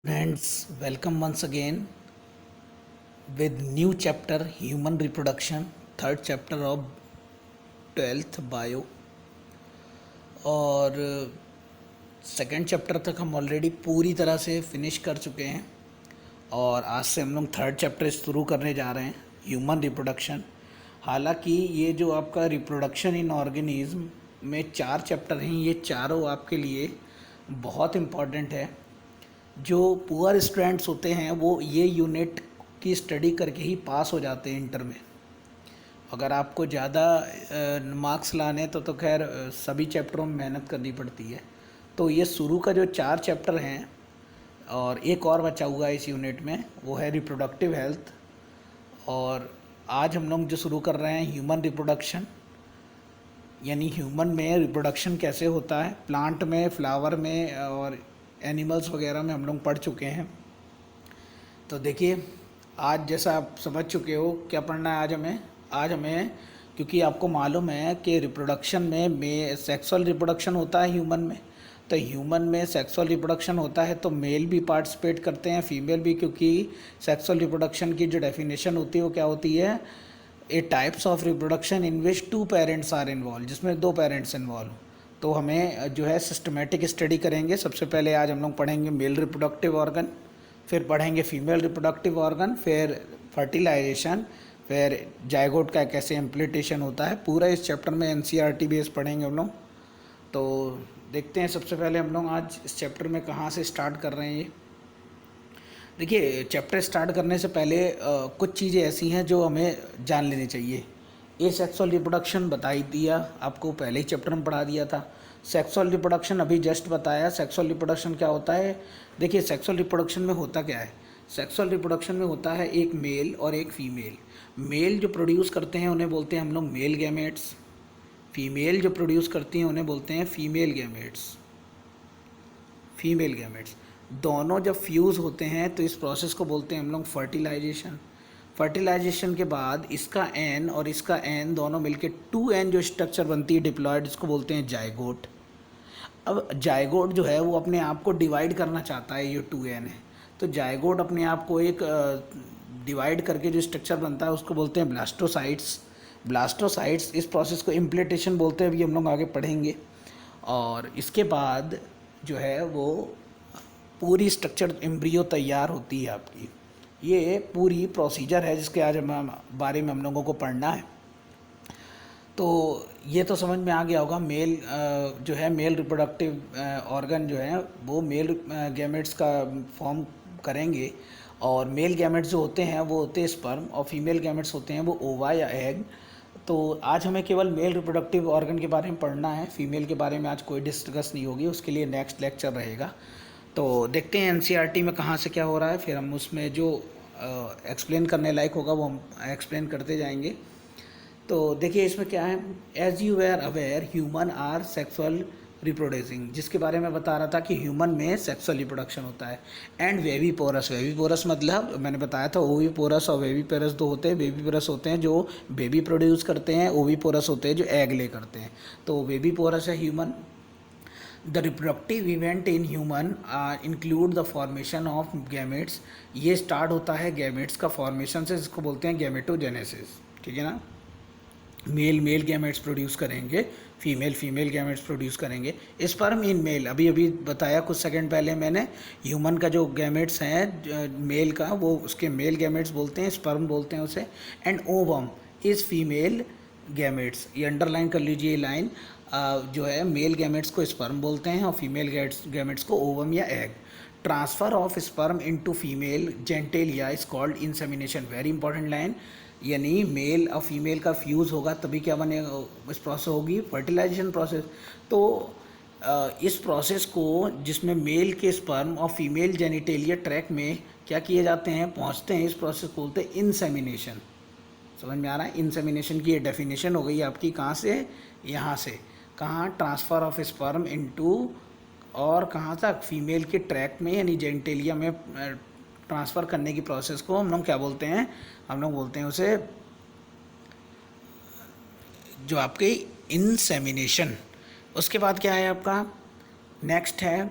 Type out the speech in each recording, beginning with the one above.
Friends, welcome once again with new chapter Human Reproduction, third chapter of 12th Bio और second chapter तक हम already पूरी तरह से फिनिश कर चुके हैं और आज से हम लोग थर्ड चैप्टर शुरू करने जा रहे हैं ह्यूमन रिप्रोडक्शन। हालांकि ये जो आपका रिप्रोडक्शन इन ऑर्गेनिज्म में 4 चैप्टर हैं, ये चारों आपके लिए बहुत इम्पॉर्टेंट है। जो पुअर स्टूडेंट्स होते हैं वो ये यूनिट की स्टडी करके ही पास हो जाते हैं इंटर में। अगर आपको ज़्यादा मार्क्स लाने तो खैर सभी चैप्टरों में मेहनत करनी पड़ती है। तो ये शुरू का जो 4 चैप्टर हैं और एक और बचा हुआ है इस यूनिट में, वो है रिप्रोडक्टिव हेल्थ। और आज हम लोग जो शुरू कर रहे हैं ह्यूमन रिप्रोडक्शन, यानी ह्यूमन में रिप्रोडक्शन कैसे होता है। प्लांट में, फ्लावर में और एनिमल्स वगैरह में हम लोग पढ़ चुके हैं। तो देखिए, आज जैसा आप समझ चुके हो क्या पढ़ना है आज हमें क्योंकि आपको मालूम है कि रिप्रोडक्शन में सेक्सुअल रिप्रोडक्शन होता है ह्यूमन में। तो ह्यूमन में सेक्सुअल रिप्रोडक्शन होता है तो मेल भी पार्टिसिपेट करते हैं, फीमेल भी, क्योंकि सेक्सुअल रिप्रोडक्शन की जो डेफिनेशन होती है वो क्या होती है, a types of reproduction in which 2 parents are involve, जिसमें 2 पेरेंट्स इन्वॉल्व। तो हमें जो है सिस्टमेटिक स्टडी करेंगे। सबसे पहले आज हम लोग पढ़ेंगे मेल रिप्रोडक्टिव ऑर्गन, फिर पढ़ेंगे फीमेल रिप्रोडक्टिव ऑर्गन, फिर फर्टिलाइजेशन, फिर जायगोट का कैसे इम्प्लिटेशन होता है। पूरा इस चैप्टर में एनसीईआरटी बेस पढ़ेंगे हम लोग। तो देखते हैं सबसे पहले हम लोग आज इस चैप्टर में कहाँ से स्टार्ट कर रहे हैं। ये देखिए, चैप्टर स्टार्ट करने से पहले कुछ चीज़ें ऐसी हैं जो हमें जान लेनी चाहिए। ये सेक्सुअल रिप्रोडक्शन बता ही दिया आपको, पहले ही चैप्टर में पढ़ा दिया था। सेक्सुअल रिप्रोडक्शन अभी जस्ट बताया। सेक्सुअल रिप्रोडक्शन क्या होता है, देखिए सेक्सुअल रिप्रोडक्शन में होता क्या है। सेक्सुअल रिप्रोडक्शन में होता है एक मेल और एक फीमेल। मेल जो प्रोड्यूस करते हैं उन्हें बोलते हैं हम लोग मेल गैमेट्स। फीमेल जो प्रोड्यूस करती हैं उन्हें बोलते हैं फीमेल गैमेट्स। फीमेल गैमेट्स दोनों जब फ्यूज़ होते हैं तो इस प्रोसेस को बोलते हैं हम लोग फर्टिलाइजेशन। फर्टिलाइजेशन के बाद इसका एन और इसका एन दोनों मिलके 2n जो स्ट्रक्चर बनती है डिप्लॉयड, इसको बोलते हैं जायगोट। अब जायगोट जो है वो अपने आप को डिवाइड करना चाहता है, ये 2n है। तो जायगोट अपने आप को एक डिवाइड करके जो स्ट्रक्चर बनता है उसको बोलते हैं ब्लास्टोसाइट्स। ब्लास्टोसाइट्स इस प्रोसेस को इम्प्लिटेशन बोलते हैं, अभी हम लोग आगे पढ़ेंगे। और इसके बाद जो है वो पूरी स्ट्रक्चर एम्ब्रियो तैयार होती है आपकी। ये पूरी प्रोसीजर है जिसके आज बारे में हम लोगों को पढ़ना है। तो ये तो समझ में आ गया होगा। मेल जो है मेल रिप्रोडक्टिव ऑर्गन जो है वो मेल गैमेट्स का फॉर्म करेंगे। और मेल गैमेट्स जो होते हैं वो होते हैं स्पर्म, और फीमेल गैमेट्स होते हैं वो ओवा या एग। तो आज हमें केवल मेल रिप्रोडक्टिव ऑर्गन के बारे में पढ़ना है, फीमेल के बारे में आज कोई डिस्कस नहीं होगी, उसके लिए नेक्स्ट लेक्चर रहेगा। तो देखते हैं एनसीईआरटी में कहाँ से क्या हो रहा है, फिर हम उसमें जो एक्सप्लेन करने लायक होगा वो हम एक्सप्लेन करते जाएंगे। तो देखिए इसमें क्या है, as you are aware human are sexual reproducing, जिसके बारे में बता रहा था कि ह्यूमन में सेक्सुअल रिप्रोडक्शन होता है। एंड वेवीपोरस, वेवीपोरस मतलब मैंने बताया था ओवीपोरस और वेवीपोरस दो होते हैं। वेवीपोरस होते हैं जो बेबी प्रोड्यूस करते हैं, ओवीपोरस होते हैं जो एग ले करते हैं। तो वेवीपोरस है human. The reproductive event in human include the formation of gametes. ये स्टार्ट होता है गैमेट्स का फॉर्मेशन से, जिसको बोलते हैं गैमेटोजेनेसिस। ठीक है ना। मेल गैमेट्स प्रोड्यूस करेंगे, फीमेल गैमेट्स प्रोड्यूस करेंगे। स्पर्म इन मेल, अभी अभी बताया कुछ सेकंड पहले मैंने, ह्यूमन का जो गैमेट्स हैं मेल का वो उसके मेल गैमेट्स बोलते हैं, स्पर्म बोलते हैं उसे। And ovum is female gametes, ये अंडरलाइन कर लीजिए लाइन। जो है मेल गैमेट्स को स्पर्म बोलते हैं और फीमेल गैमेट्स को ओवम या egg. Transfer of sperm into female genitalia is called insemination. Very important line, यानी मेल और फीमेल का फ्यूज़ होगा तभी क्या बनेगा, इस प्रोसेस होगी फर्टिलाइजेशन प्रोसेस। तो इस प्रोसेस को जिसमें मेल के स्पर्म और फीमेल जेनिटेलिया ट्रैक में क्या किए जाते हैं, पहुंचते हैं, इस प्रोसेस को बोलते हैं इंसेमिनेशन। समझ में आ रहा है। इंसेमिनेशन की ये डेफिनेशन हो गई आपकी, कहाँ से, यहाँ से। कहाँ, ट्रांसफ़र ऑफ स्पर्म इनटू, और कहाँ तक, फीमेल के ट्रैक में यानी जेनिटेलिया में ट्रांसफ़र करने की प्रोसेस को हम लोग क्या बोलते हैं, हम लोग बोलते हैं उसे जो आपके इंसेमिनेशन। उसके बाद क्या है आपका, नेक्स्ट है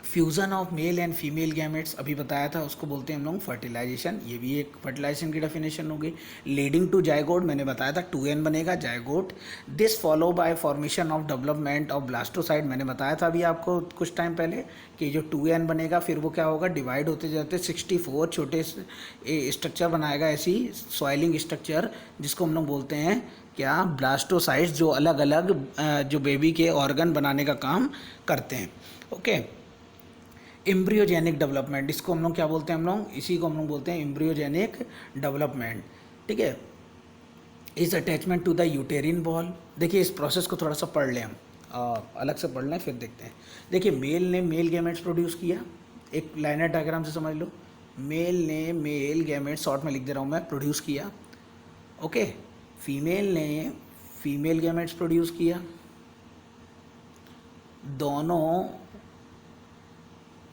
fusion of male and female gametes अभी बताया था, उसको बोलते हैं हम लोग फर्टिलाइजेशन। ये भी एक फर्टिलाइजेशन की डेफिनेशन हो गई। लीडिंग टू जायगोट मैंने बताया था 2n बनेगा zygote. This follow by formation of development of blastocyst, मैंने बताया था अभी आपको कुछ टाइम पहले कि जो 2n बनेगा फिर वो क्या होगा, डिवाइड होते जाते 64 छोटे स्ट्रक्चर बनाएगा, ऐसी सॉइलिंग स्ट्रक्चर जिसको हम लोग बोलते हैं क्या, ब्लास्टोसाइड्स, जो अलग अलग जो बेबी के ऑर्गन बनाने का काम करते हैं। ओके, एम्ब्रियोजेनिक डेवलपमेंट, इसको हम लोग क्या बोलते हैं, हम लोग इसी को हम लोग बोलते हैं एम्ब्रियोजेनिक डेवलपमेंट। ठीक है, इस attachment to the uterine wall. देखिए इस प्रोसेस को थोड़ा सा पढ़ लें हम, अलग से पढ़ लें फिर देखते हैं। देखिए मेल ने मेल गैमेट्स प्रोड्यूस किया, एक लाइनर डायग्राम से समझ लो। मेल ने मेल गैमेट्स, शॉर्ट में लिख दे रहा हूँ मैं, प्रोड्यूस किया। ओके, फीमेल ने फीमेल गैमेट्स प्रोड्यूस किया। दोनों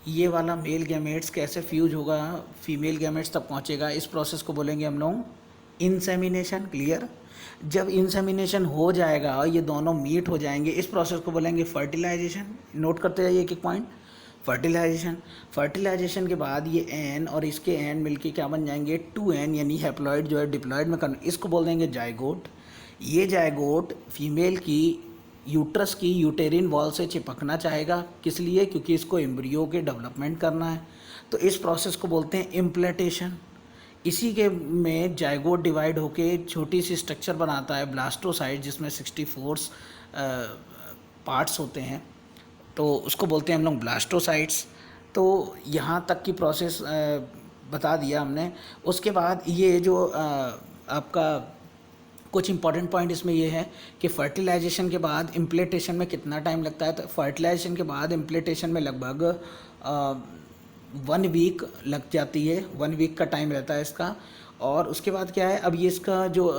ये वाला मेल गैमेट्स कैसे फ्यूज होगा, फीमेल गैमेट्स तक पहुंचेगा, इस प्रोसेस को बोलेंगे हम लोग इंसेमिनेशन। क्लियर, जब इंसेमिनेशन हो जाएगा, ये दोनों मीट हो जाएंगे, इस प्रोसेस को बोलेंगे फर्टिलाइजेशन। नोट करते जाइए एक एक पॉइंट। फर्टिलाइजेशन, फर्टिलाइजेशन के बाद ये एन और इसके एन मिलके क्या बन जाएंगे, 2n, यानी हैप्लॉइड जो है डिप्लॉइड में इसको बोल देंगे जायगोट। ये जायगोट फीमेल की यूट्रस की यूटेरिन वॉल से चिपकना चाहेगा, किस लिए, क्योंकि इसको एम्ब्रियो के डेवलपमेंट करना है। तो इस प्रोसेस को बोलते हैं इम्प्लांटेशन। इसी के में जायगोट डिवाइड होके छोटी सी स्ट्रक्चर बनाता है ब्लास्टोसाइड, जिसमें 64 पार्ट्स होते हैं, तो उसको बोलते हैं हम लोग ब्लास्टोसाइड्स। तो यहाँ तक की प्रोसेस बता दिया हमने। उसके बाद ये जो आपका कुछ इंपॉर्टेंट पॉइंट इसमें ये है कि फर्टिलाइजेशन के बाद इम्प्लांटेशन में कितना टाइम लगता है। तो फर्टिलाइजेशन के बाद इम्प्लांटेशन में लगभग 1 वीक लग जाती है, 1 वीक का टाइम रहता है इसका। और उसके बाद क्या है, अब ये इसका जो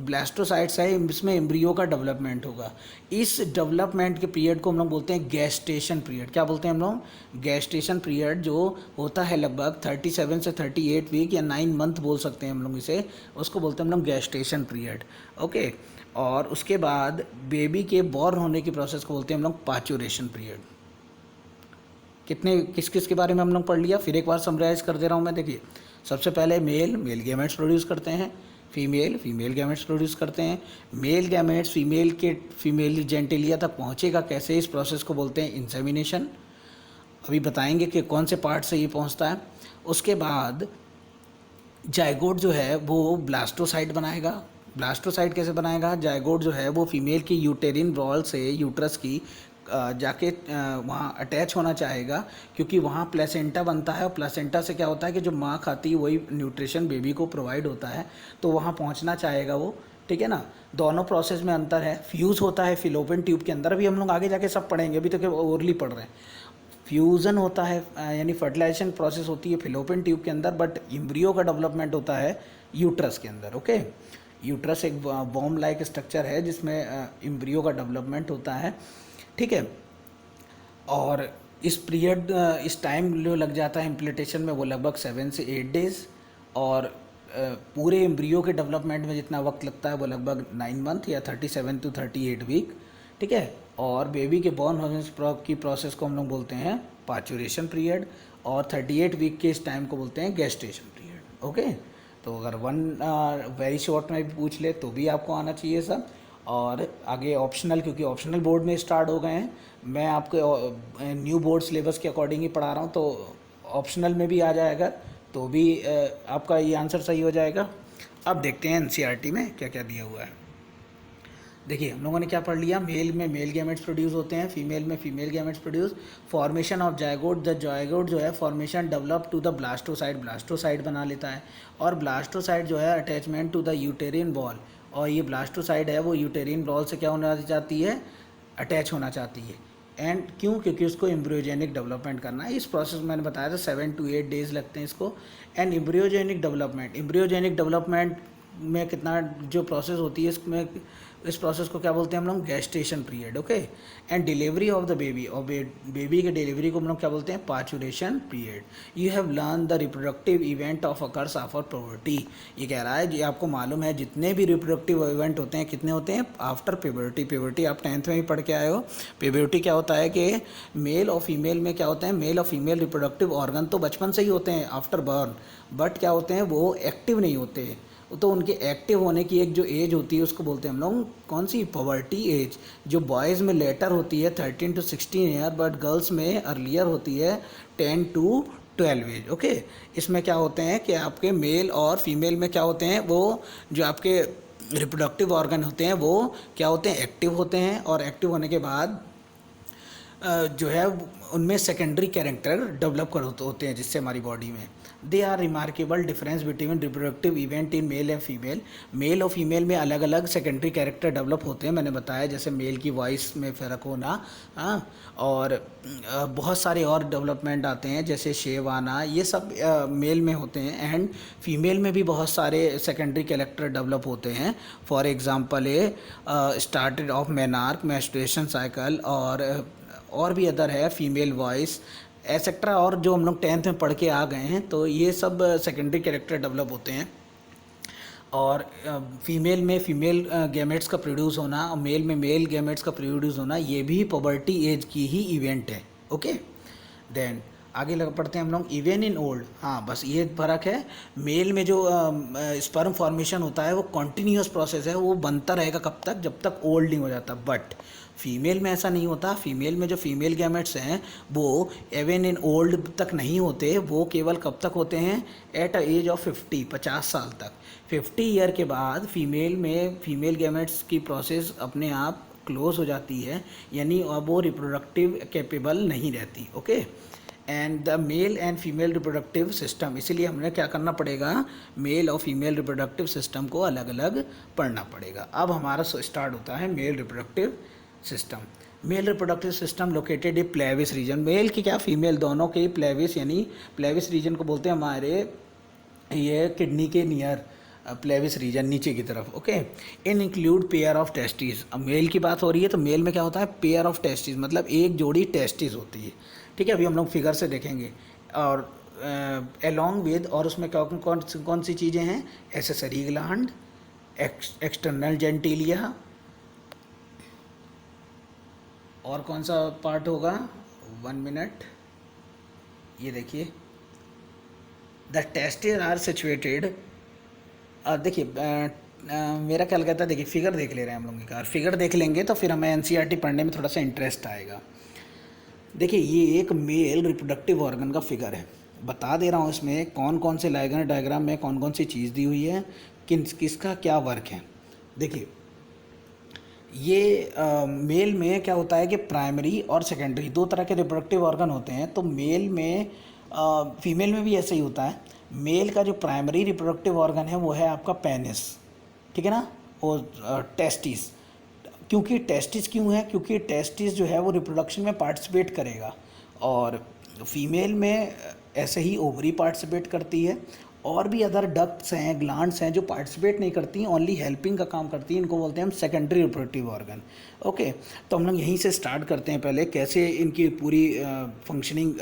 ब्लास्टोसाइट्स है, इसमें एम्ब्रियो का डेवलपमेंट होगा। इस डेवलपमेंट के पीरियड को हम लोग बोलते हैं गेस्टेशन पीरियड। क्या बोलते हैं हम लोग, गेस्टेशन पीरियड, जो होता है लगभग 37 से 38 वीक या 9 मंथ बोल सकते हैं हम लोग इसे, उसको बोलते हैं हम लोग गेस्टेशन पीरियड। ओके, और उसके बाद बेबी के बॉर्न होने की प्रोसेस को बोलते हैं हम लोग पार्चुरेशन पीरियड। किस किस के बारे में हम लोग पढ़ लिया, फिर एक बार समराइज कर दे रहा हूँ मैं। देखिए सबसे पहले मेल गैमेट्स प्रोड्यूस करते हैं, फीमेल गैमेट्स प्रोड्यूस करते हैं। मेल गैमेट्स फीमेल जेंटिलिया तक पहुंचेगा कैसे, इस प्रोसेस को बोलते हैं इंसेमिनेशन। अभी बताएंगे कि कौन से पार्ट से ये पहुंचता है। उसके बाद जायगोट जो है वो ब्लास्टोसाइड बनाएगा। ब्लास्टोसाइड कैसे बनाएगा, जायगोट जो है वो फीमेल की यूटेरिन वॉल से, यूट्रस की जाके वहाँ अटैच होना चाहेगा, क्योंकि वहाँ प्लेसेंटा बनता है, और प्लेसेंटा से क्या होता है कि जो माँ खाती है वही न्यूट्रिशन बेबी को प्रोवाइड होता है, तो वहाँ पहुँचना चाहेगा वो। ठीक है ना, दोनों प्रोसेस में अंतर है। फ्यूज़ होता है फिलोपियन ट्यूब के अंदर, अभी हम लोग आगे जाके सब पढ़ेंगे, अभी तो ओरली पढ़ रहे हैं। फ्यूज़न होता है यानी फर्टिलाइजेशन प्रोसेस होती है फिलोपियन ट्यूब के अंदर, बट एम्ब्रियो का डेवलपमेंट होता है यूट्रस के अंदर। ओके, यूट्रस एक बॉम्ब लाइक स्ट्रक्चर है जिसमें एम्ब्रियो का डेवलपमेंट होता है। ठीक है, और इस टाइम जो लग जाता है इम्प्लांटेशन में वो लगभग 7 से 8 डेज़, और पूरे एम्ब्रियो के डेवलपमेंट में जितना वक्त लगता है वो लगभग 9 मंथ या 37 to 38 वीक। ठीक है, और बेबी के बॉर्न होने की प्रोसेस को हम लोग बोलते हैं पार्चुरेशन पीरियड, और 38 वीक के इस टाइम को बोलते हैं गेस्टेशन पीरियड। ओके, तो अगर वेरी शॉर्ट में भी पूछ ले तो भी आपको आना चाहिए सब। और आगे ऑप्शनल, क्योंकि ऑप्शनल बोर्ड में स्टार्ट हो गए हैं, मैं आपको न्यू बोर्ड सिलेबस के अकॉर्डिंग ही पढ़ा रहा हूँ, तो ऑप्शनल में भी आ जाएगा तो भी आपका ये आंसर सही हो जाएगा। अब देखते हैं एनसीईआरटी में क्या क्या दिया हुआ है। देखिए हम लोगों ने क्या पढ़ लिया, मेल में मेल गैमेट्स प्रोड्यूस होते हैं, फीमेल में female gametes produce. Formation of zygote, the zygote जो है formation develop to the blastocyst बना लेता है, और ब्लास्टोसाइड जो है attachment to the uterine wall, और ये ब्लास्टोसाइड है वो यूटेरिन वॉल से क्या होना चाहती है, अटैच होना चाहती है। एंड क्यों, क्योंकि उसको एम्ब्रियोजेनिक डेवलपमेंट करना है। इस प्रोसेस में मैंने बताया था 7 to 8 डेज़ लगते हैं इसको। एंड एम्ब्रियोजेनिक डेवलपमेंट में कितना जो प्रोसेस होती है इसमें इस प्रोसेस को क्या बोलते हैं हम लोग, gestation period, okay. And delivery of the baby, और बेबी के डिलीवरी को हम लोग क्या बोलते हैं, parturition period. You have learn the reproductive event of occurs after puberty. ये कह रहा है, ये आपको मालूम है जितने भी रिप्रोडक्टिव इवेंट होते हैं कितने होते हैं, आफ्टर प्यूबर्टी। प्यूबर्टी आप 10th में भी पढ़ के आए हो। प्यूबर्टी क्या होता है कि मेल और फीमेल में क्या होता है, मेल और फीमेल रिप्रोडक्टिव ऑर्गन तो बचपन से ही होते हैं आफ्टर बर्न, बट क्या होते हैं वो एक्टिव नहीं होते। तो उनके एक्टिव होने की एक जो एज होती है उसको बोलते हैं हम लोग कौन सी, पवर्टी एज। जो बॉयज़ में लेटर होती है 13 to 16 ईयर, बट गर्ल्स में अर्लियर होती है 10 to 12 एज, ओके। इसमें क्या होते हैं कि आपके मेल और फीमेल में क्या होते हैं, वो जो आपके रिप्रोडक्टिव ऑर्गन होते हैं वो क्या होते हैं, एक्टिव होते हैं। और एक्टिव होने के बाद जो है उनमें सेकेंडरी कैरेक्टर डेवलप कर होते हैं जिससे हमारी बॉडी में। They are remarkable difference between reproductive event in male and female. Male और फीमेल में अलग अलग सेकेंडरी कैरेक्टर डेवलप होते हैं, मैंने बताया, जैसे मेल की वॉइस में फ़र्क होना, हाँ, और बहुत सारे और डेवलपमेंट आते हैं जैसे शेव आना, ये सब मेल में होते हैं। एंड फीमेल में भी बहुत सारे सेकेंडरी कैरेक्टर डेवलप होते हैं। For example started off menarche, menstruation cycle, और भी अदर है, फीमेल वॉइस एसेट्रा, और जो हम लोग 10th में पढ़ के आ गए हैं, तो ये सब सेकेंडरी कैरेक्टर डेवलप होते हैं। और फीमेल में फीमेल गैमेट्स का प्रोड्यूस होना और मेल में मेल गैमेट्स का प्रोड्यूस होना, ये भी पबर्टी एज की ही इवेंट है, ओके। देन आगे लग पढ़ते हैं हम लोग, इवन इन ओल्ड, हाँ बस ये फ़र्क है, मेल में जो स्पर्म फॉर्मेशन होता है वो कॉन्टीन्यूस प्रोसेस है, वो बनता रहेगा कब तक, जब तक ओल्ड नहीं हो जाता। बट फीमेल में ऐसा नहीं होता। फीमेल में जो फीमेल गैमेट्स हैं वो इवन इन ओल्ड तक नहीं होते, वो केवल कब तक होते हैं, एट अ एज ऑफ 50 साल तक। 50 ईयर के बाद फीमेल में फीमेल गैमेट्स की प्रोसेस अपने आप क्लोज हो जाती है, यानी अब वो रिप्रोडक्टिव कैपेबल नहीं रहती, okay. And the mail and female reproductive system, इसीलिए हमें क्या करना पड़ेगा, मेल और फीमेल रिप्रोडक्टिव सिस्टम को अलग अलग पढ़ना पड़ेगा। अब हमारा स्टार्ट होता है male reproductive system. Male reproductive system located in pelvis region, male की क्या फीमेल दोनों के प्लेविस, यानी प्लेविस रीजन को बोलते हैं हमारे ये किडनी के नियर प्लेविस रीजन, नीचे की तरफ, okay. In include pair of testis. अब मेल की बात हो रही है तो मेल में क्या होता है, पेयर ऑफ टेस्टिस, मतलब एक जोड़ी टेस्टिस होती है, ठीक है। अभी हम लोग फिगर से देखेंगे। और अलॉन्ग विद, और उसमें कौन सी चीज़ें हैं, एसेसरी ग्लैंड, एक्सटर्नल जेंटिलिया, और कौन सा पार्ट होगा, 1 मिनट, ये देखिए, द टेस्टिस आर सिचुएटेड। देखिए मेरा ख्याल कहता है, देखिए फिगर देख ले रहे हैं हम लोग, एक फिगर देख लेंगे तो फिर हमें एनसीईआरटी पढ़ने में थोड़ा सा इंटरेस्ट आएगा। देखिए ये एक मेल रिप्रोडक्टिव ऑर्गन का फिगर है, बता दे रहा हूँ इसमें कौन कौन से लाइगन डायग्राम में कौन कौन सी चीज़ दी हुई है, किसका क्या वर्क है। देखिए ये मेल में क्या होता है कि प्राइमरी और सेकेंडरी दो तरह के रिप्रोडक्टिव ऑर्गन होते हैं। तो मेल में फीमेल में भी ऐसे ही होता है। मेल का जो प्राइमरी रिप्रोडक्टिव ऑर्गन है वो है आपका पेनिस, ठीक है ना, और टेस्टिस। क्योंकि टेस्टिस क्यों है, क्योंकि टेस्टिस जो है वो रिप्रोडक्शन में पार्टिसिपेट करेगा, और फीमेल में ऐसे ही ओवरी पार्टिसिपेट करती है, और भी अदर डक्ट्स हैं, ग्लैंड्स हैं जो पार्टिसिपेट नहीं करती, ओनली हेल्पिंग का काम करती हैं, इनको बोलते हैं हम सेकेंडरी रिप्रोडक्टिव ऑर्गन, ओके। तो हम लोग यहीं से स्टार्ट करते हैं, पहले कैसे इनकी पूरी फंक्शनिंग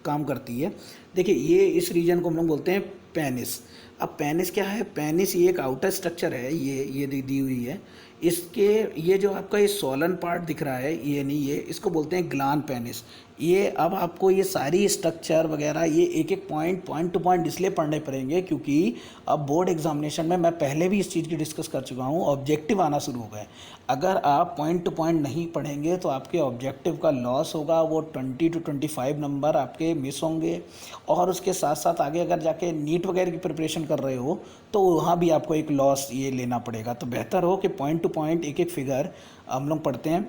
काम करती है। देखिए ये इस रीजन को हम लोग बोलते हैं पेनिस। अब पेनिस क्या है, पेनिस ये एक आउटर स्ट्रक्चर है, ये दी हुई है, इसके ये जो आपका ये सोलन पार्ट दिख रहा है, ये नहीं, ये इसको बोलते हैं ग्लैंड पेनिस। ये अब आपको ये सारी स्ट्रक्चर वगैरह ये एक एक पॉइंट टू पॉइंट इसलिए पढ़ने पड़ेंगे क्योंकि अब बोर्ड एग्जामिनेशन में मैं पहले भी इस चीज़ की डिस्कस कर चुका हूँ, ऑब्जेक्टिव आना शुरू हो गए। अगर आप पॉइंट टू पॉइंट नहीं पढ़ेंगे तो आपके ऑब्जेक्टिव का लॉस होगा, वो 20 to 25 नंबर आपके मिस होंगे। और उसके साथ साथ आगे अगर जाके नीट वगैरह की प्रिपरेशन कर रहे हो तो वहाँ भी आपको एक लॉस ये लेना पड़ेगा। तो बेहतर हो कि पॉइंट टू पॉइंट एक एक फिगर हम लोग पढ़ते हैं।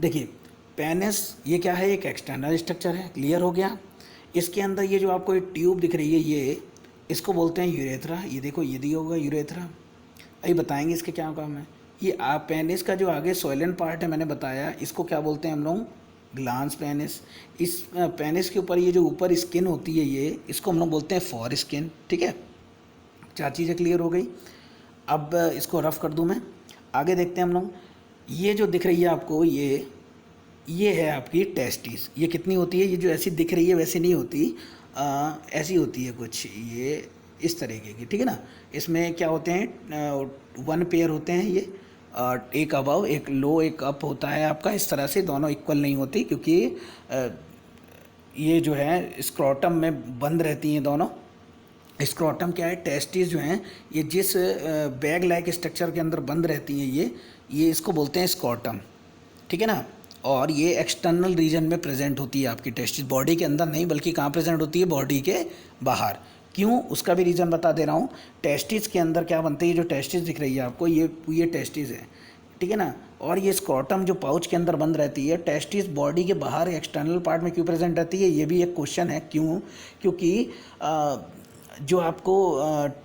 देखिए पेनिस ये क्या है, एक एक्सटर्नल स्ट्रक्चर है, क्लियर हो गया। इसके अंदर ये जो आपको एक ट्यूब दिख रही है, ये इसको बोलते हैं यूरेथ्रा। ये देखो ये दिया होगा यूरेथ्रा, अभी बताएंगे इसके क्या काम है। ये पेनिस का जो आगे सोइलन पार्ट है मैंने बताया, इसको क्या बोलते हैं हम लोग, ग्लांस पेनिस। इस पेनिस के ऊपर ये जो ऊपर स्किन होती है, ये इसको हम लोग बोलते हैं फॉर स्किन, ठीक है। चार चीज़ें क्लियर हो गई। अब इसको रफ कर दूं मैं। आगे देखते हैं हम लोग। ये जो दिख रही है आपको, ये है आपकी टेस्टिस। ये कितनी होती है? ये जो ऐसी दिख रही है वैसी नहीं होती, ऐसी होती है कुछ, ये इस तरीके की, ठीक है ना। इसमें क्या होते हैं, 1 पेयर होते हैं ये, एक अबव एक लो एक अप होता है आपका। इस तरह से दोनों इक्वल नहीं होती, क्योंकि ये जो है स्क्रोटम में बंद रहती हैं दोनों। स्क्रोटम क्या है, टेस्टिस जो हैं ये जिस बैग लाइक स्ट्रक्चर के अंदर बंद रहती हैं, ये इसको बोलते हैं स्क्रोटम, ठीक है ना। और ये एक्सटर्नल रीजन में प्रेजेंट होती है आपकी टेस्टिस, बॉडी के अंदर नहीं बल्कि कहाँ प्रेजेंट होती है, बॉडी के बाहर। क्यों, उसका भी रीज़न बता दे रहा हूँ। टेस्टिस के अंदर क्या बनती है, जो टेस्टिस दिख रही है आपको, ये टेस्टिस है, ठीक है ना। और ये स्क्रोटम जो पाउच के अंदर बंद रहती है, टेस्टिस बॉडी के बाहर एक्सटर्नल पार्ट में क्यों प्रेजेंट रहती है, ये भी एक क्वेश्चन है। क्यों? क्योंकि जो आपको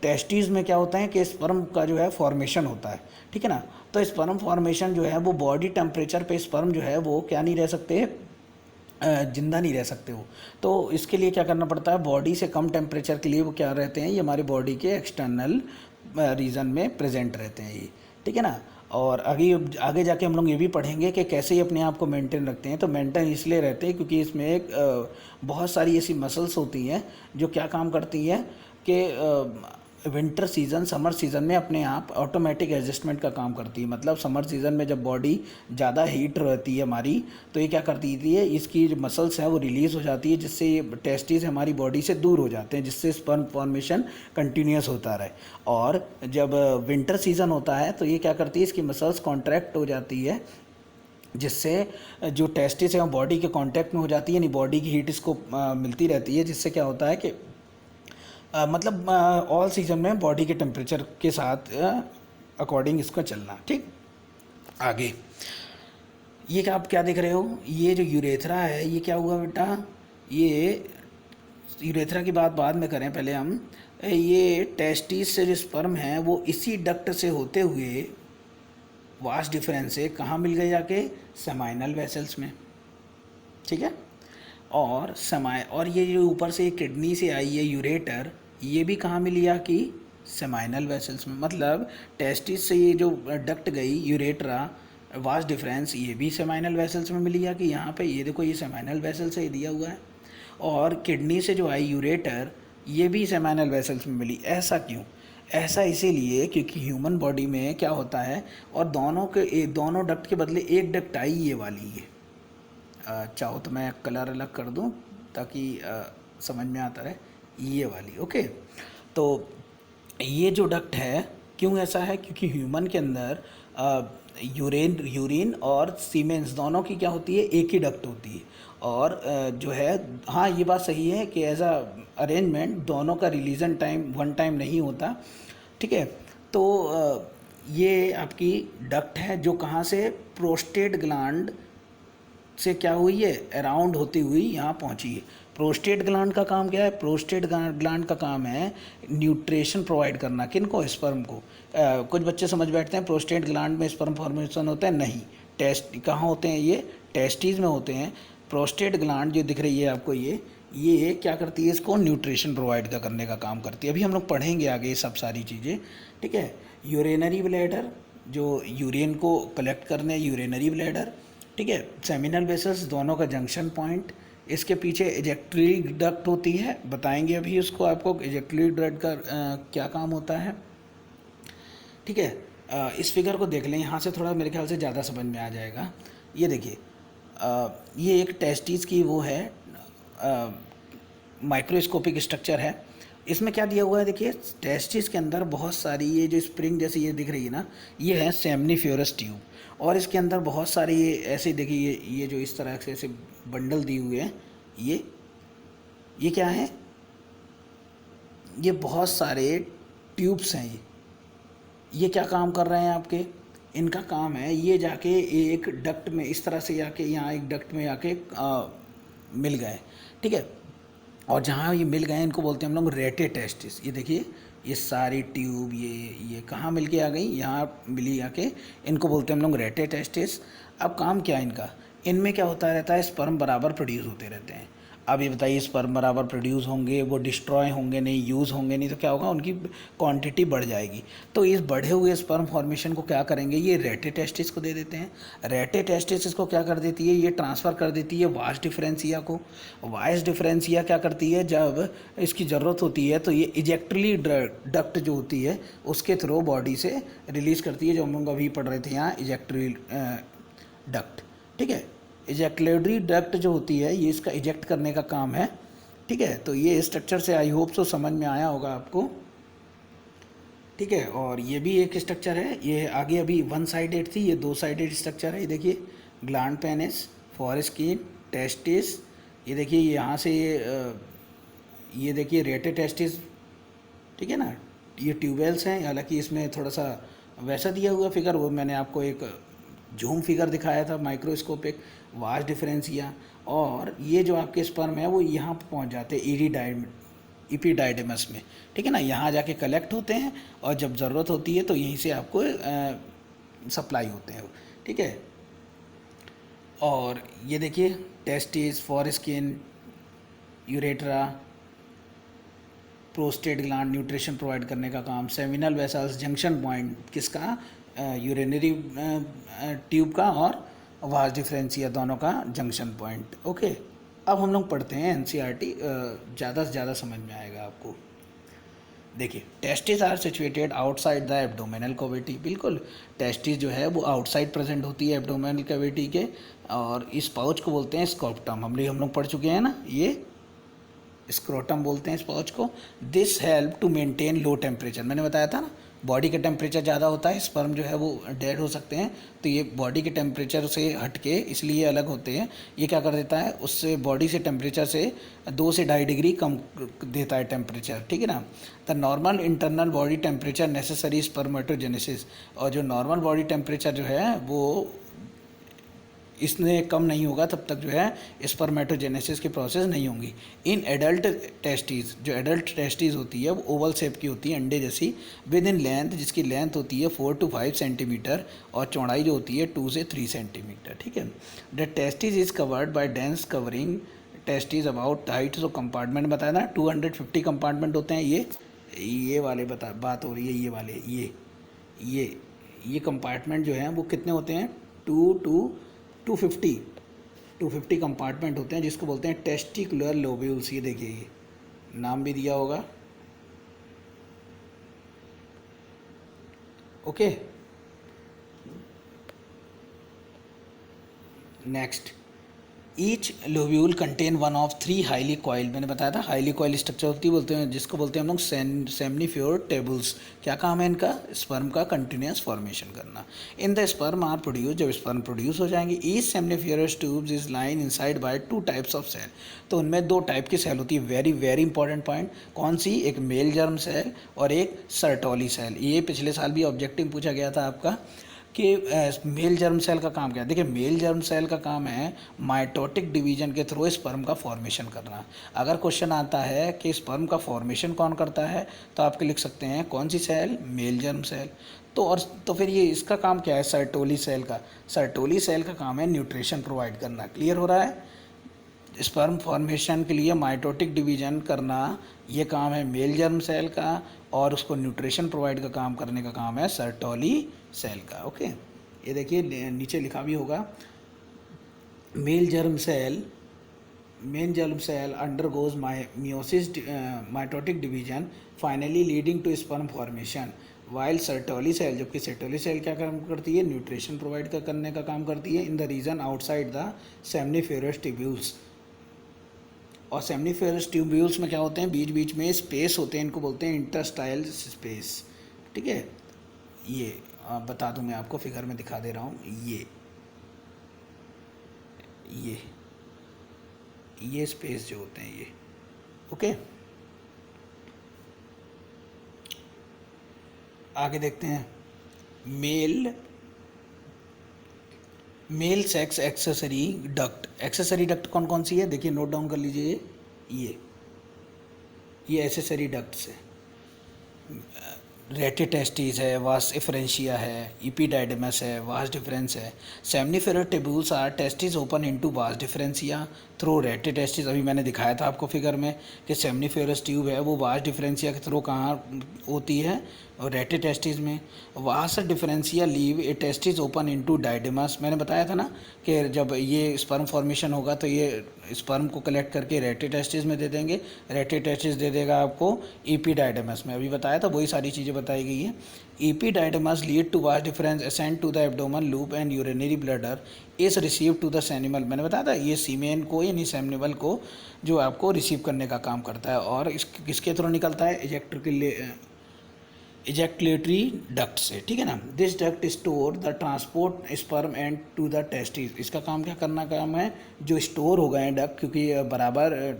टेस्टिस में क्या होता है कि स्पर्म का जो है फॉर्मेशन होता है, ठीक है ना। तो स्पर्म फॉर्मेशन जो है वो बॉडी टेम्परेचर पे स्पर्म जो है वो क्या नहीं रह सकते, जिंदा नहीं रह सकते हो। तो इसके लिए क्या करना पड़ता है, बॉडी से कम टेम्परेचर के लिए वो क्या रहते हैं, ये हमारे बॉडी के एक्सटर्नल रीजन में प्रेजेंट रहते हैं ये, ठीक है ना। और आगे जाके हम लोग ये भी पढ़ेंगे कि कैसे ये अपने आप को मेंटेन रखते हैं। तो मेंटेन इसलिए रहते हैं क्योंकि इसमें एक बहुत सारी ऐसी मसल्स होती हैं जो क्या काम करती हैं कि विंटर सीज़न समर सीज़न में अपने आप ऑटोमेटिक एडजस्टमेंट का काम करती है। मतलब समर सीज़न में जब बॉडी ज़्यादा हीट रहती है हमारी, तो ये क्या करती है, इसकी जो मसल्स हैं वो रिलीज़ हो जाती है, जिससे ये टेस्टिस हमारी बॉडी से दूर हो जाते हैं, जिससे स्पर्म फॉर्मेशन कंटिन्यूस होता रहे। और जब विंटर सीज़न होता है तो ये क्या करती है, इसकी मसल्स कॉन्ट्रैक्ट हो जाती है, जिससे जो टेस्टिस है वो बॉडी के कांटेक्ट में हो जाती है, यानी बॉडी की हीट इसको मिलती रहती है, जिससे क्या होता है कि मतलब ऑल सीजन में बॉडी के टेम्परेचर के साथ अकॉर्डिंग इसका चलना, ठीक। आगे ये क्या आप क्या देख रहे हो, ये जो यूरेथ्रा है, ये क्या हुआ बेटा, ये यूरेथ्रा की बात बाद में करें, पहले हम ये टेस्टिस से जो स्पर्म है वो इसी डक्ट से होते हुए वास्ट डिफरेंस से कहाँ मिल गए, जाके सेमाइनल वेसल्स में, ठीक है। और ये जो ऊपर से किडनी से आई है यूरेटर, ये भी कहाँ मिली, या कि सेमाइनल वेसल्स में। मतलब टेस्टिस से ये जो डक्ट गई यूरेट्रा वास्ट डिफरेंस, ये भी सेमाइनल वेसल्स में मिली, या कि यहाँ पे ये देखो ये सेमाइनल वेसल से दिया हुआ है। और किडनी से जो आई यूरेटर, ये भी सेमाइनल वेसल्स में मिली। ऐसा क्यों? ऐसा इसीलिए क्योंकि ह्यूमन बॉडी में क्या होता है, और दोनों डक्ट के बदले एक डक्ट आई ये वाली है। चाहो तो मैं कलर अलग कर दूं ताकि समझ में आता रहे, ये वाली, ओके। तो ये जो डक्ट है क्यों ऐसा है, क्योंकि ह्यूमन के अंदर यूरिन और सीमेंस दोनों की क्या होती है, एक ही डक्ट होती है। और जो है, हाँ ये बात सही है कि एज अ अरेंजमेंट दोनों का रिलीजन टाइम वन टाइम नहीं होता, ठीक है। तो ये आपकी डक्ट है जो कहाँ से, प्रोस्टेट ग्लैंड से क्या हुई है, अराउंड होती हुई यहाँ पहुँची है। प्रोस्टेट ग्लैंड का काम क्या है, प्रोस्टेट ग्लैंड का काम है न्यूट्रिशन प्रोवाइड करना, किनको, स्पर्म को। कुछ बच्चे समझ बैठते हैं प्रोस्टेट ग्लैंड में स्पर्म फॉर्मेशन होता है, नहीं। टेस्ट कहाँ होते हैं, ये टेस्टीज में होते हैं। प्रोस्टेट ग्लैंड जो दिख रही है आपको, ये क्या करती है, इसको न्यूट्रिशन प्रोवाइड करने का काम करती है। अभी हम लोग पढ़ेंगे आगे ये सब सारी चीज़ें, ठीक है। यूरेनरी ब्लैडर जो यूरिन को कलेक्ट करने, यूरेनरी ब्लैडर, ठीक है। सेमिनल वेसल्स दोनों का जंक्शन पॉइंट, इसके पीछे इजेक्टरी डक्ट होती है, बताएंगे अभी उसको आपको इजेक्टरी डक्ट का क्या काम होता है, ठीक है। इस फिगर को देख लें, यहाँ से थोड़ा मेरे ख्याल से ज़्यादा समझ में आ जाएगा। ये देखिए, ये एक टेस्टिस की वो है, माइक्रोस्कोपिक स्ट्रक्चर है। इसमें क्या दिया हुआ है, देखिए टेस्टिस के अंदर बहुत सारी ये जो स्प्रिंग जैसी ये दिख रही है ना, ये है सेमनीफ्योरस ट्यूब। और इसके अंदर बहुत सारे ये ऐसे देखिए, ये जो इस तरह से ऐसे बंडल दिए हुए हैं, ये क्या है, ये बहुत सारे ट्यूब्स हैं। ये क्या काम कर रहे हैं आपके, इनका काम है ये जाके एक डक्ट में इस तरह से जाके यहाँ एक डक्ट में जाके मिल गए, ठीक है। और जहाँ ये मिल गए इनको बोलते हैं हम लोग रेटे टेस्टिस। ये देखिए ये सारी ट्यूब ये कहाँ मिल के आ गई, यहाँ मिली आके, इनको बोलते हैं हम लोग रेटे टेस्टिस। अब काम क्या है इनका, इनमें क्या होता रहता है, स्पर्म बराबर प्रोड्यूस होते रहते हैं। अब ये बताइए स्पर्म बराबर प्रोड्यूस होंगे, वो डिस्ट्रॉय होंगे नहीं, यूज़ होंगे नहीं, तो क्या होगा, उनकी क्वांटिटी बढ़ जाएगी। तो इस बढ़े हुए स्पर्म फॉर्मेशन को क्या करेंगे, ये रेटे टेस्टिस को दे देते हैं। रेटे टेस्टिस इसको क्या कर देती है, ये ट्रांसफ़र कर देती है वास डिफरेंसिया को। वास डिफरेंसिया क्या करती है, जब इसकी ज़रूरत होती है तो ये इजेक्टली डक्ट जो होती है उसके थ्रू बॉडी से रिलीज़ करती है, जो हम लोग अभी पढ़ रहे थे यहाँ, इजेक्टरी डक्ट। ठीक है, इजेक्टरी डक्ट जो होती है ये इसका इजेक्ट करने का काम है। ठीक है, तो ये स्ट्रक्चर से आई होप सो समझ में आया होगा आपको। ठीक है, और ये भी एक स्ट्रक्चर है, ये आगे अभी वन साइडेड थी, ये दो साइडेड स्ट्रक्चर है। ये देखिए ग्लैंड पेनिस, फोरस्किन, टेस्टिस, ये देखिए यहाँ से ये देखिए रेटे टेस्टिस। ठीक है ना, ये ट्यूबवेल्स हैं, हालांकि इसमें थोड़ा सा वैसा दिया हुआ फिगर, वो मैंने आपको एक जूम फिगर दिखाया था माइक्रोस्कोपिक, वास डिफरेंसिया। और ये जो आपके स्पर्म है वो यहाँ पर पहुँच जाते हैं इपीडाइडमस में। ठीक है ना, यहाँ जाके कलेक्ट होते हैं और जब ज़रूरत होती है तो यहीं से आपको सप्लाई होते हैं। ठीक है, और ये देखिए testis, foreskin, urethra, prostate gland, nutrition provide करने का काम, सेमिनल वेसल्स, जंक्शन पॉइंट किसका, यूरिनरी ट्यूब का, और वास डिफरेंसिया दोनों का जंक्शन पॉइंट। ओके, अब हम लोग पढ़ते हैं एनसीईआरटी, ज़्यादा से ज़्यादा समझ में आएगा आपको। देखिए testis are situated outside the abdominal cavity. बिल्कुल, टेस्टिस जो है वो आउटसाइड प्रेजेंट होती है एब्डोमिनल कैविटी के, और इस पाउच को बोलते हैं स्क्रोटम। हम लोग पढ़ चुके हैं ना, ये स्क्रोटम बोलते हैं इस पाउच को। This help to maintain low temperature, मैंने बताया था ना, बॉडी का टेम्परेचर ज़्यादा होता है, स्पर्म जो है वो डेड हो सकते हैं, तो ये बॉडी के टेम्परेचर से हटके इसलिए अलग होते हैं। ये क्या कर देता है, उससे बॉडी से टेम्परेचर से 2 से 2.5 डिग्री कम देता है टेम्परेचर। ठीक है ना, the normal internal body temperature necessary spermatogenesis, और जो नॉर्मल बॉडी टेम्परेचर जो है वो इसमें कम नहीं होगा तब तक जो है स्पर्मेटोजेनेसिस की प्रोसेस नहीं होंगी। इन एडल्ट टेस्टिस, जो एडल्ट टेस्टिस होती है वो ओवल शेप की होती है, अंडे जैसी, विद इन लेंथ, जिसकी लेंथ होती है 4 to 5 सेंटीमीटर, और चौड़ाई जो होती है 2 से 3 सेंटीमीटर। ठीक है, the testis is covered by dense covering testis about height. तो कंपार्टमेंट बताया ना, 250 कंपार्टमेंट होते हैं। ये वाले बात हो रही है, ये वाले ये कंपार्टमेंट जो हैं वो कितने होते हैं, 250 कंपार्टमेंट होते हैं, जिसको बोलते हैं टेस्टिकुलर लोब्यूल्स। ये देखिए, ये नाम भी दिया होगा। Okay, next, each lobule contain one of 3 highly coil, मैंने बताया था हाईली कॉइल स्ट्रक्चर होती बोलते हैं, जिसको बोलते हैं हम लोग सेमनीफ्योर टेबल्स। क्या काम है इनका, स्पर्म का कंटिन्यूस फॉर्मेशन करना। In the sperm are produce, जब स्पर्म प्रोड्यूस हो जाएंगे, each seminiferous tubes is line inside by 2 types of cell. तो उनमें 2 टाइप की सेल होती है, वेरी वेरी इंपॉर्टेंट पॉइंट। कौन सी, एक मेल जर्म सेल और एक सर्टोली सेल। ये पिछले साल भी ऑब्जेक्टिव पूछा गया था आपका कि मेल जर्म सेल का काम क्या है। देखिए मेल जर्म सेल का काम है माइटोटिक डिवीजन के थ्रू स्पर्म का फॉर्मेशन करना। अगर क्वेश्चन आता है कि स्पर्म का फॉर्मेशन कौन करता है, तो आपके लिख सकते हैं कौन सी सेल, मेल जर्म सेल। तो फिर ये इसका काम क्या है, सर्टोली सेल का। सर्टोली सेल का काम है न्यूट्रिशन प्रोवाइड करना। क्लियर हो रहा है, स्पर्म फॉर्मेशन के लिए माइटोटिक डिवीजन करना ये काम है मेल जर्म सेल का, और उसको न्यूट्रिशन प्रोवाइड का काम करने का काम है सर्टोली सेल का। ओके, ये देखिए नीचे लिखा भी होगा, male germ cell undergoes meiosis mitotic division finally leading to sperm formation, while Sertoli cell, जबकि सर्टोली सेल क्या काम करती है, न्यूट्रिशन प्रोवाइड करने का काम करती है in the region outside the seminiferous tubules. और सेमनीफेरस ट्यूब्यूल्स में क्या होते हैं, बीच बीच में स्पेस होते हैं, इनको बोलते हैं इंटरस्टाइल स्पेस। ठीक है, ये बता दूं मैं आपको, फिगर में दिखा दे रहा हूँ, ये स्पेस जो होते हैं ये। ओके, आगे देखते हैं, male sex accessory duct. Accessory duct कौन कौन सी है, देखिए नोट डाउन कर लीजिए, ये एक्सेसरी डक्ट से रेटे टेस्टिस है, वास एफरेंशिया है, इपीडाइडमस है, वास डिफरेंस है। Seminiferous tubules are testis open into vas differentia through rete testis. अभी मैंने दिखाया था आपको फिगर में कि सेमनीफेरस ट्यूब है वो वास डिफरेंशिया के थ्रू कहाँ होती है, और रेटे टेस्टिस में। वास डिफरेंशिया लीव ए टेस्टिस ओपन इनटू डाइडमस। मैंने बताया था ना कि जब ये स्पर्म फॉर्मेशन होगा तो ये स्पर्म को कलेक्ट करके रेटे टेस्टिस में दे देंगे, रेटे टेस्टिस दे देगा आपको ईपीडाइडमस में। अभी बताया था, वही सारी चीज़ें बताई गई है। Epididymis lead to vas deferens ascend to the abdomen loop and urinary bladder is receive to the seminal. मैंने बताया था ये सीमेन को यानी सेनिमल को जो आपको रिसीव करने का काम करता है, और किसके थ्रू निकलता है, इजेक्युलेटरी डक्ट से, ठीक है ना। This duct store the transport sperm and to the testis. इसका काम क्या करना काम है, जो स्टोर हो गए हैं डक्ट, क्योंकि बराबर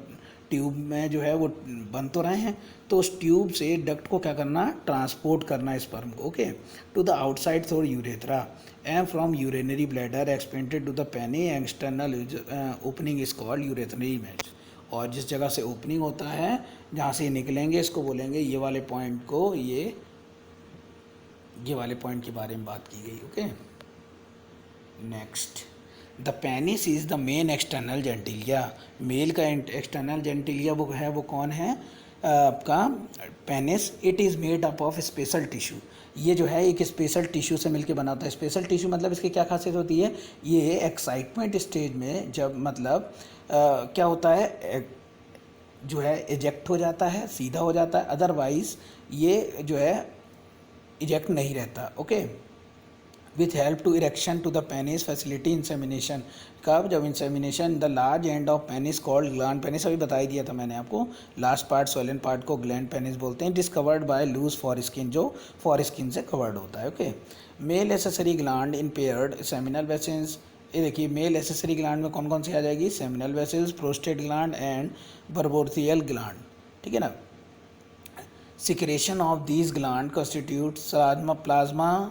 ट्यूब में जो है वो बन तो रहे हैं, तो उस ट्यूब से डक्ट को क्या करना, ट्रांसपोर्ट करना स्पर्म को, okay, to the outside through urethra and from urinary bladder expanded to the penile external opening is called urethral image. और जिस जगह से ओपनिंग होता है जहाँ से निकलेंगे इसको बोलेंगे, ये वाले पॉइंट को ये वाले पॉइंट के बारे में बात की गई, okay. Next, the penis is the main external genitalia. Male का एक्सटर्नल जेंटिलिया वो है, वो कौन है आपका penis. It is made up of special tissue. ये जो है एक स्पेशल टिश्यू से मिलके बना होता है। स्पेशल टिश्यू मतलब इसकी क्या खासियत होती है, ये एक्साइटमेंट स्टेज में जब मतलब क्या होता है, जो है इजेक्ट हो जाता है, सीधा हो जाता है, अदरवाइज ये जो है इजेक्ट नहीं रहता, okay. With help to erection to the penis facility insemination. कब, जब insemination the large end of penis called gland penis. अभी बता ही दिया था मैंने आपको, लास्ट पार्ट सोलन पार्ट को ग्लैंड पेनिस बोलते हैं। Discovered by loose foreskin, जो फॉर स्किन से कवर्ड होता है, okay. Male accessory gland impaired seminal vesicles. ये देखिए मेल एसेसरी ग्लैंड में कौन कौन सी आ जाएगी, seminal vesicles, prostate gland and bulbourethral gland, ठीक है ना। Secretion of these gland constitute plasma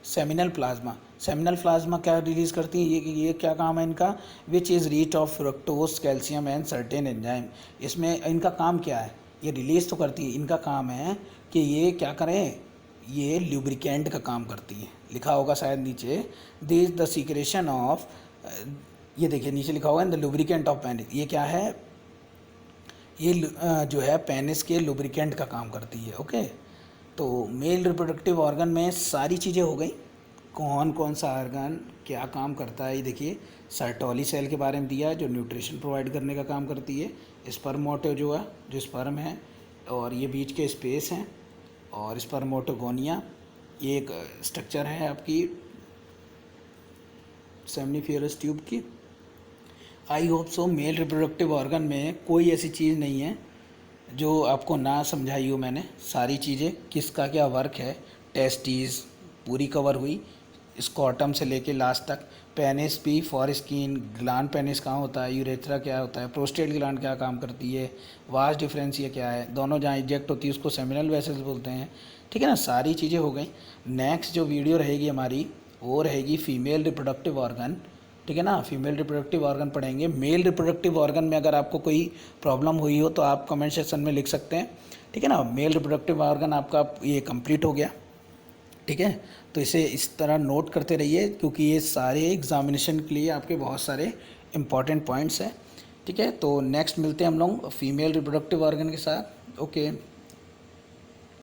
seminal plasma. Seminal plasma क्या रिलीज करती है, ये क्या काम है इनका, which is rich of fructose calcium and certain enzyme. इसमें इनका काम क्या है, ये रिलीज तो करती है, इनका काम है कि ये क्या करें, ये ल्यूब्रिकेंट का काम करती है। लिखा होगा शायद नीचे, दिस द सीक्रेशन ऑफ, ये देखिए नीचे लिखा होगा द लुब्रिकेंट ऑफ पेनिस। ये क्या है, ये जो है पेनिस के लुब्रिकेंट का काम करती है, ओके। तो मेल रिप्रोडक्टिव ऑर्गन में सारी चीज़ें हो गई। कौन कौन सा ऑर्गन क्या काम करता है, ये देखिए सर्टोली सेल के बारे में दिया है, जो न्यूट्रिशन प्रोवाइड करने का काम करती है। स्पर्मोटो जो है, जो स्पर्म है, और ये बीच के स्पेस हैं, और स्पर्मोटोगोनिया ये एक स्ट्रक्चर है आपकी सेमनीफेरस ट्यूब की। I hope so male reproductive organ में कोई ऐसी चीज़ नहीं है जो आपको ना समझाई हो मैंने। सारी चीज़ें किसका क्या वर्क है, टेस्टिस पूरी कवर हुई, स्कॉटम से लेके लास्ट तक, पेनिस भी फॉर स्किन, ग्लैंड पेनिस कहाँ होता है, यूरेथ्रा क्या होता है, प्रोस्टेट ग्लैंड क्या काम करती है, वास डिफरेंशिया क्या है, दोनों जहाँ इजेक्ट होती है उसको सेमिनल वेसल्स बोलते हैं, ठीक है ना। सारी चीज़ें हो गई। नेक्स्ट जो वीडियो रहेगी हमारी वो रहेगी फीमेल रिप्रोडक्टिव ऑर्गन, ठीक है ना। फीमेल रिप्रोडक्टिव ऑर्गन पढ़ेंगे। मेल रिप्रोडक्टिव ऑर्गन में अगर आपको कोई प्रॉब्लम हुई हो तो आप कमेंट सेक्शन में लिख सकते हैं, ठीक है ना। मेल रिप्रोडक्टिव ऑर्गन आपका ये कंप्लीट हो गया, ठीक है। तो इसे इस तरह नोट करते रहिए, क्योंकि ये सारे एग्जामिनेशन के लिए आपके बहुत सारे इंपॉर्टेंट पॉइंट्स हैं, ठीक है। तो नेक्स्ट मिलते हैं हम लोग फीमेल रिप्रोडक्टिव ऑर्गन के साथ, ओके।